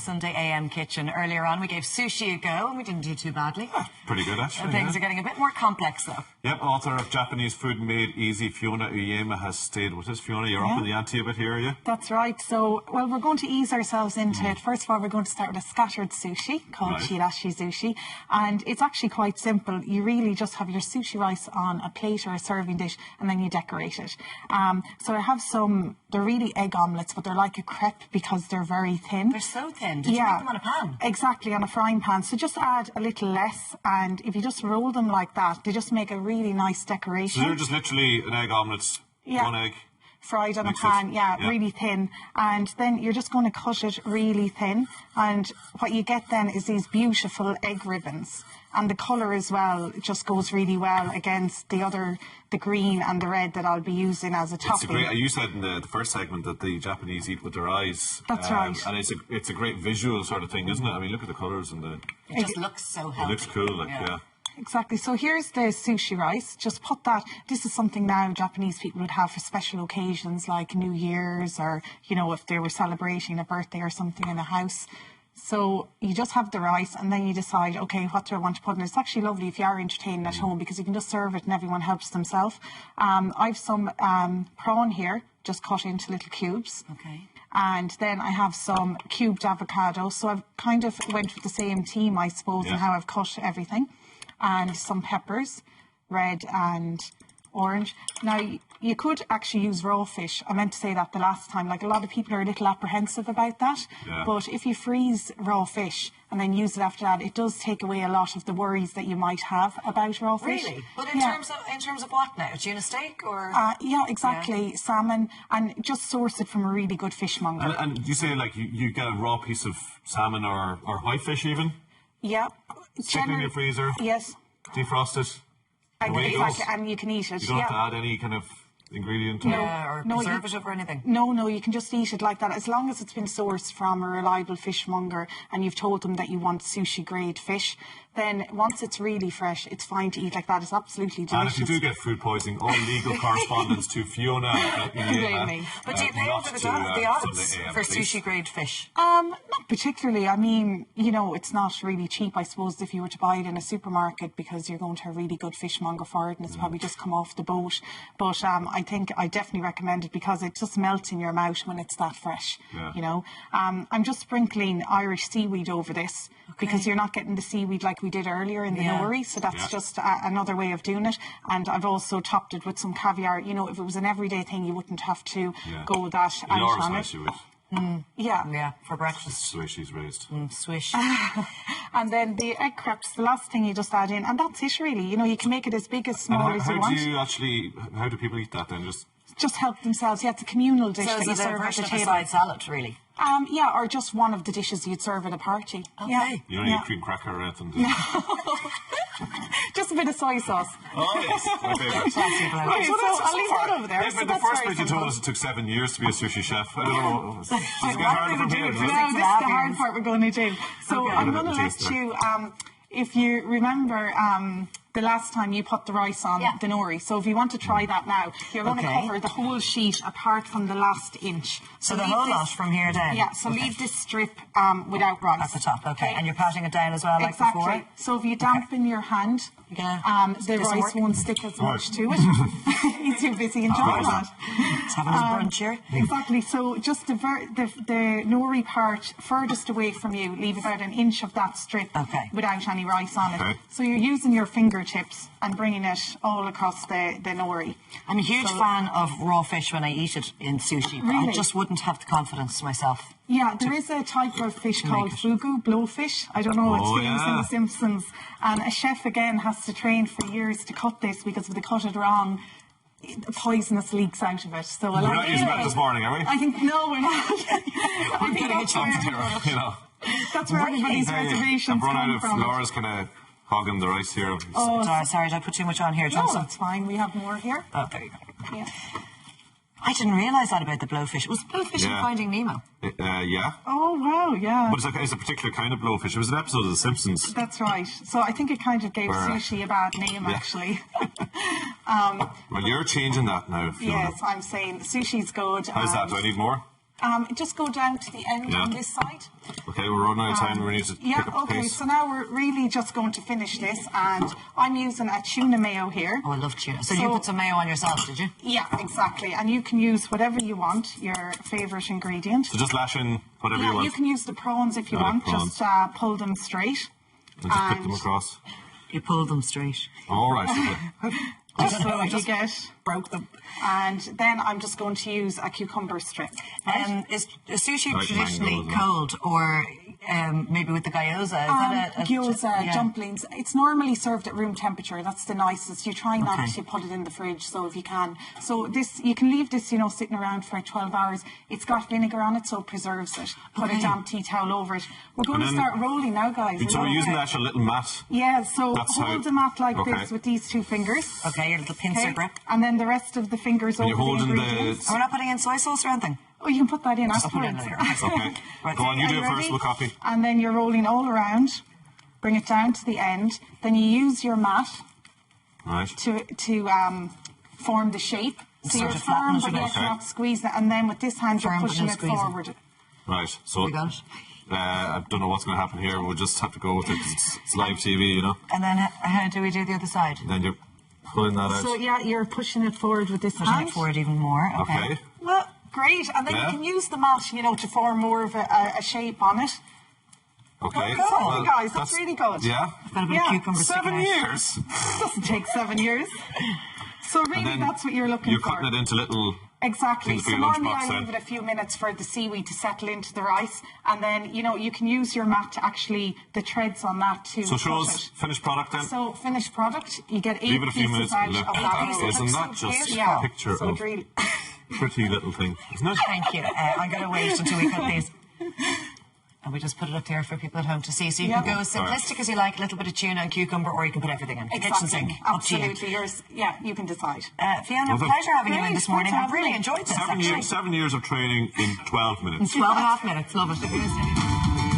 Sunday AM kitchen. Earlier on, we gave sushi a go, and we didn't do too badly. Pretty good, actually. Things are getting a bit more complex, though. Yep, author of Japanese Food Made Easy, Fiona Uyema, has stayed with us. Fiona, you're up in the ante a bit here, are you? That's right. So, well, we're going to ease ourselves into it. First of all, we're going to start with a scattered sushi called Shirashi sushi. And it's actually quite simple. You really just have your sushi rice on a plate or a serving dish, and then you decorate it. So I have some, they're really egg omelettes, but they're like a crepe because they're very thin. They're so thin. Did you make them on a pan? Exactly, on a frying pan. So just add a little less, and if you just roll them like that, they just make a really nice decoration. So they're just literally an egg omelette, one egg. Fried on a pan, really thin. And then you're just going to cut it really thin. And what you get then is these beautiful egg ribbons. And the colour as well just goes really well against the green and the red that I'll be using as a topping. You said in the first segment that the Japanese eat with their eyes. That's right. And it's a great visual sort of thing, isn't it? I mean, look at the colours and the... It just looks so healthy. It looks cool, like, Exactly. So here's the sushi rice. Just put that. This is something now Japanese people would have for special occasions like New Year's, or, you know, if they were celebrating a birthday or something in a house. So you just have the rice, and then you decide, okay, what do I want to put in? It's actually lovely if you are entertaining at home, because you can just serve it and everyone helps themselves. I've some prawn here, just cut into little cubes. Okay. And then I have some cubed avocado. So I've kind of went with the same theme, I suppose, in how I've cut everything. And some peppers, red and orange. Now, you could actually use raw fish. I meant to say that the last time. Like, a lot of people are a little apprehensive about that. Yeah. But if you freeze raw fish and then use it after that, it does take away a lot of the worries that you might have about raw fish. Really? But in terms of what now? Tuna steak or? Yeah, exactly. Yeah. Salmon, and just source it from a really good fishmonger. And you say, like, you get a raw piece of salmon or whitefish even? Yeah. Stick it in your freezer? Yes. Defrost it? Exactly, and you can eat it. You don't have to add any kind of ingredient? Or preservative or anything? No, you can just eat it like that, as long as it's been sourced from a reliable fishmonger and you've told them that you want sushi grade fish. Then once it's really fresh, it's fine to eat like that. It's absolutely delicious. And if you do get food poisoning, all legal correspondence to Fiona Uyema. But do you pay over the odds for sushi grade fish? Not particularly. I mean, you know, it's not really cheap, I suppose, if you were to buy it in a supermarket, because you're going to a really good fishmonger for it, and it's probably just come off the boat. But I think I definitely recommend it because it just melts in your mouth when it's that fresh. You know, I'm just sprinkling Irish seaweed over this. Because you're not getting the seaweed like we did earlier in the nori, so that's just another way of doing it. And I've also topped it with some caviar. You know, if it was an everyday thing, you wouldn't have to go that out on it. Yeah, for breakfast. Swish he's raised. Swish. And then the egg crepes, the last thing you just add in, and that's it really. You know, you can make it as big as small as you want. How do people eat that then? Just help themselves. Yeah, it's a communal dish that you serve at the table. Side salad, really? Yeah, or just one of the dishes you'd serve at a party. Okay. Yeah. You don't need cream cracker or anything, do you? Just a bit of soy sauce. Oh, yes. My favourite. So I'll leave that over there. The first bit you told us it took 7 years to be a sushi chef. I don't know. Does it get harder from here? No, this is the hard part we're going to do. So I'm going to let you, if you remember... the last time you put the rice on the nori. So if you want to try that now, you're going to cover the whole sheet apart from the last inch. So the whole lot from here down? Yeah, so leave this strip without rice. At the top, okay. And you're patting it down as well, like before? So if you dampen your hand, the rice won't stick as much to it. He's too busy enjoying that. He's having his brunch here. Exactly. So just the nori part furthest away from you, leave about an inch of that strip without any rice on it. So you're using your fingertips and bringing it all across the nori. I'm a huge fan of raw fish when I eat it in sushi, but I just wouldn't have the confidence myself. Yeah, there is a type of fish called fugu, blowfish. I don't know, it's famous in The Simpsons. And a chef, again, has to train for years to cut this, because if they cut it wrong, poisonous leaks out of it. So we're not using that this morning, are we? I think, no, we're not. We're getting a chance here, you know. That's where everybody's reservations come from. Laura's kind of hogging the rice here. Sorry, did I put too much on here? No, that's fine. We have more here. Oh, there you go. Yeah. I didn't realise that about the blowfish. Was blowfish in Finding Nemo? Yeah. Oh, wow, yeah. But it's a particular kind of blowfish. It was an episode of The Simpsons. That's right. So I think it kind of gave sushi a bad name, actually. Well, you're changing that now, Fiona. Yes, I'm saying sushi's good. How's that? Do I need more? Just go down to the end on this side. Okay, we're running out of time. We need to pick up okay, pace. so now we're really just going to finish this, and I'm using a tuna mayo here. Oh, I love tuna. So you put some mayo on yourself, did you? Yeah, exactly. And you can use whatever you want, your favourite ingredient. So just lash in whatever you want. You can use the prawns if you want. Prawns. Just pull them straight. And just pick them across. You pull them straight. All right. Okay. Just so you get. Broke them. And then I'm just going to use a cucumber strip. Is sushi Like traditionally mango, cold, or maybe with the gyoza? Is that a Gyoza, dumplings. It's normally served at room temperature. That's the nicest. You try not to put it in the fridge, so if you can. So this, you can leave this, sitting around for 12 hours. It's got vinegar on it, so it preserves it. Put a damp tea towel over it. We're going to start rolling now, guys. So we're using the actual little mat. Yeah, so That's hold the mat like this with these two fingers. Okay, your little pincer grip. And then the rest of the fingers over you're the holding ingredients. We're not putting in soy sauce or anything? Oh, you can put that in I'll put it in afterwards. later. Okay. Right. Go on, you Are do it ready? first. We'll copy. And then you're rolling all around. Bring it down to the end. Then you use your mat Right. to form the shape. So you're to flatten firm, it but a bit. yet not squeezing it. And then with this hand, you're Firm, but pushing no it squeezing. forward. Right. So You got it? I don't know what's going to happen here. We'll just have to go with it. It's live TV, And then how do we do the other side? Then you're pulling that out. So yeah, you're pushing it forward with this Pushing hand. it forward even more. Okay. Well, great. And then you can use the mat, to form more of a shape on it. Okay. Well, guys, that's really good. Yeah. Got a bit of cucumber sticking 7 out. years. Doesn't take 7 years. So really, And then that's what you're looking You're for. cutting it into little. Exactly. things for So your normally lunchbox I then. leave it a few minutes for the seaweed to settle into the rice, and then you can use your mat to actually the threads on that to. So show cut us it. finished product then. So finished product, you get 8 Leave it a few pieces minutes. out Look of at that that. roll. Isn't that just Yeah. a picture So of it really. pretty little thing? Isn't it? Thank you. I'm going to wait until we cut these. And we just put it up there for people at home to see. So you can go as simplistic as you like, a little bit of tuna and cucumber, or you can put everything in. Kitchen sink. Up to you. Absolutely. Yours. Yeah, you can decide. Fiona, pleasure having you in Great, this morning. good to I've have really you. enjoyed this. 7 years of training in 12 minutes. 12 and a half minutes. Love it.